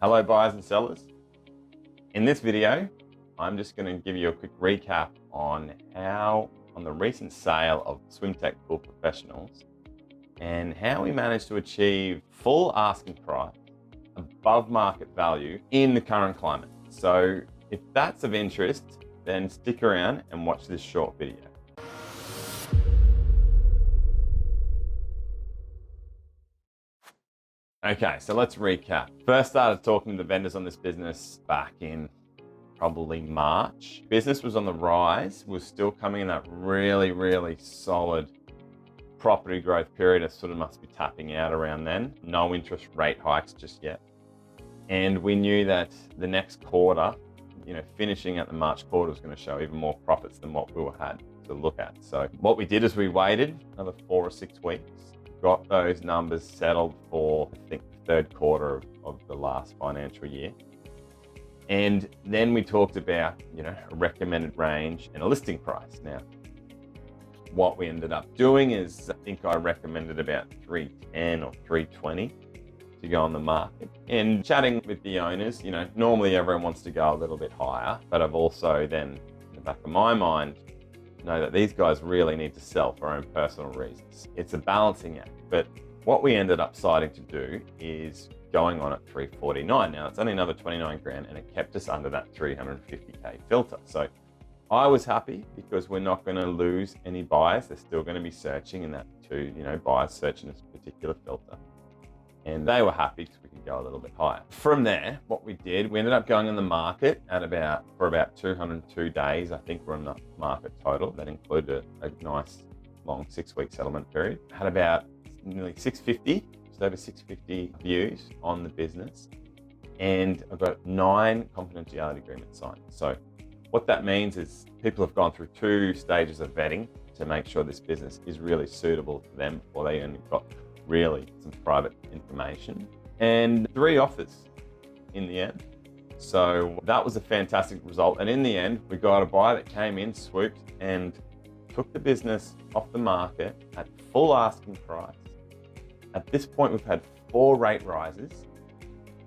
Hello buyers and sellers. In this video, I'm just going to give you a quick recap on the recent sale of Swimtec Pool Professionals and how we managed to achieve full asking price above market value in the current climate. So if that's of interest, then stick around and watch this short video. Okay, so let's recap. First started talking to the vendors on this business back in probably March. Business was on the rise, was still coming in that really solid property growth period. It sort of must be tapping out around then. No interest rate hikes just yet. And we knew that the next quarter, finishing at the March quarter was going to show even more profits than what we had to look at. So what we did is we waited another 4 or 6 weeks, got those numbers settled for, I think, the third quarter of the last financial year. And then we talked about, a recommended range and a listing price. Now, what we ended up doing is, I think I recommended about 310 or 320 to go on the market. And chatting with the owners, normally everyone wants to go a little bit higher, but I've also then, in the back of my mind, know that these guys really need to sell for their own personal reasons. It's a balancing act, but what we ended up deciding to do is going on at 349. Now it's only another 29 grand and it kept us under that 350K filter. So I was happy because we're not going to lose any buyers. They're still going to be searching in that too, buyers searching this particular filter. And they were happy because we could go a little bit higher. From there, what we did, we ended up going on the market for about 202 days. I think we're on the market total. That included a nice long 6-week settlement period. Had about nearly 650, just over 650 views on the business. And I've got 9 confidentiality agreements signed. So what that means is people have gone through 2 stages of vetting to make sure this business is really suitable for them before they only got really some private information, and 3 offers in the end. So that was a fantastic result. And in the end, we got a buyer that came in, swooped, and took the business off the market at full asking price. At this point, we've had 4 rate rises,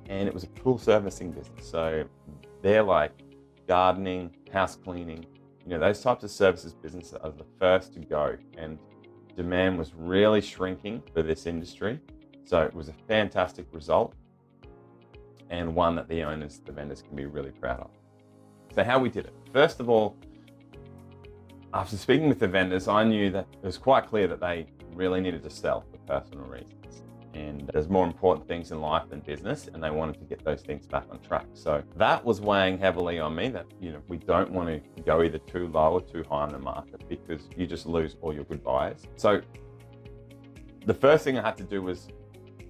and it was a pool servicing business. So they're like gardening, house cleaning, those types of services businesses are the first to go. And demand was really shrinking for this industry. So it was a fantastic result and one that the owners, the vendors can be really proud of. So how we did it. First of all, after speaking with the vendors, I knew that it was quite clear that they really needed to sell for personal reasons. And there's more important things in life than business, and they wanted to get those things back on track. So that was weighing heavily on me that, we don't want to go either too low or too high in the market because you just lose all your good buyers. So the first thing I had to do was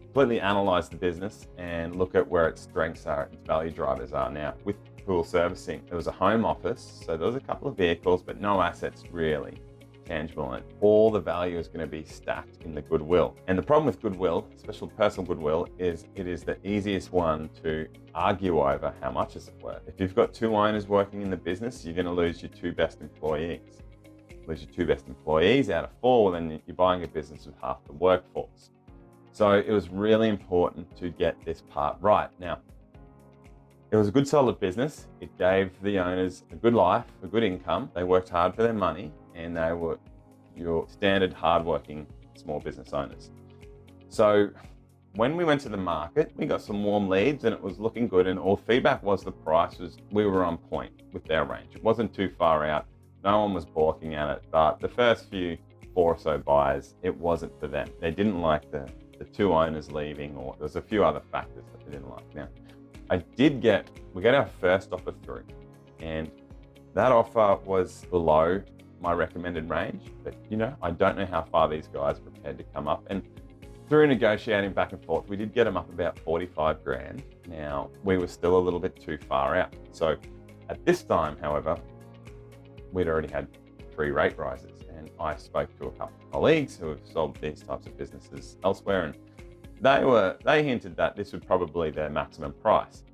completely analyze the business and look at where its strengths are, its value drivers are. Now, with pool servicing, there was a home office, so there was a couple of vehicles, but no assets really tangible, and all the value is going to be stacked in the goodwill. And the problem with goodwill, especially personal goodwill, is it is the easiest one to argue over how much is it worth. If you've got 2 owners working in the business, you're going to lose your 2 best employees. Lose your 2 best employees out of 4, then you're buying a business with half the workforce. So it was really important to get this part right. Now, it was a good solid business. It gave the owners a good life, a good income. They worked hard for their money, and they were your standard hardworking small business owners. So when we went to the market, we got some warm leads and it was looking good, and all feedback was the prices, we were on point with their range. It wasn't too far out. No one was balking at it, but the first few 4 or so buyers, it wasn't for them. They didn't like the 2 owners leaving, or there's a few other factors that they didn't like. Now, we got our first offer through, and that offer was below my recommended range, but I don't know how far these guys are prepared to come up. And through negotiating back and forth, we did get them up about 45 grand. Now, we were still a little bit too far out. So at this time, however, we'd already had 3 rate rises, and I spoke to a couple of colleagues who have sold these types of businesses elsewhere, and they hinted that this would probably be their maximum price.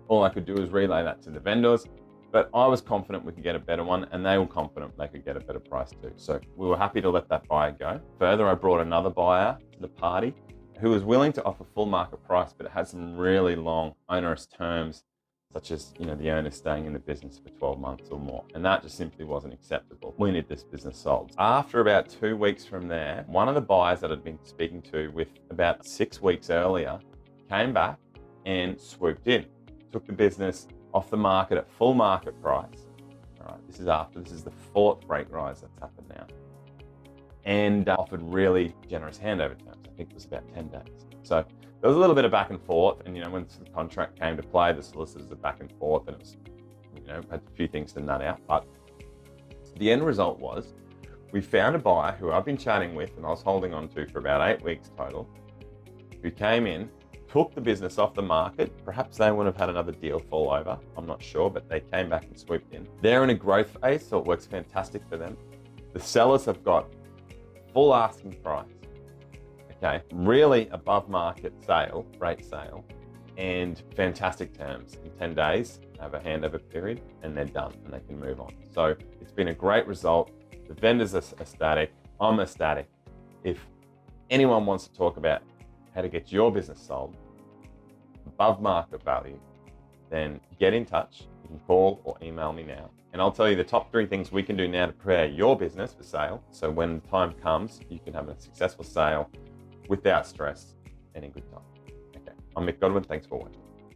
All I could do was relay that to the vendors, but I was confident we could get a better one, and they were confident they could get a better price too. So we were happy to let that buyer go. Further, I brought another buyer to the party who was willing to offer full market price, but it had some really long onerous terms, such as, the owner staying in the business for 12 months or more. And that just simply wasn't acceptable. We need this business sold. After about 2 weeks from there, one of the buyers that I'd been speaking to with about 6 weeks earlier came back and swooped in, took the business off the market at full market price. All right, this is the 4th rate rise that's happened now, and offered really generous handover terms. I think it was about 10 days. So there was a little bit of back and forth, and when the contract came to play, the solicitors are back and forth, and it was, had a few things to nut out. But the end result was, we found a buyer who I've been chatting with, and I was holding on to for about 8 weeks total, who came in, took the business off the market. Perhaps they wouldn't have had another deal fall over, I'm not sure, but they came back and swooped in. They're in a growth phase, so it works fantastic for them. The sellers have got full asking price, okay, really above market rate sale, and fantastic terms. In 10 days, have a handover period, and they're done, and they can move on. So it's been a great result. The vendors are ecstatic. I'm ecstatic. If anyone wants to talk about how to get your business sold above market value, then get in touch. You can call or email me now. And I'll tell you the top 3 things we can do now to prepare your business for sale. So when the time comes, you can have a successful sale without stress and in good time. Okay, I'm Mick Godwin. Thanks for watching.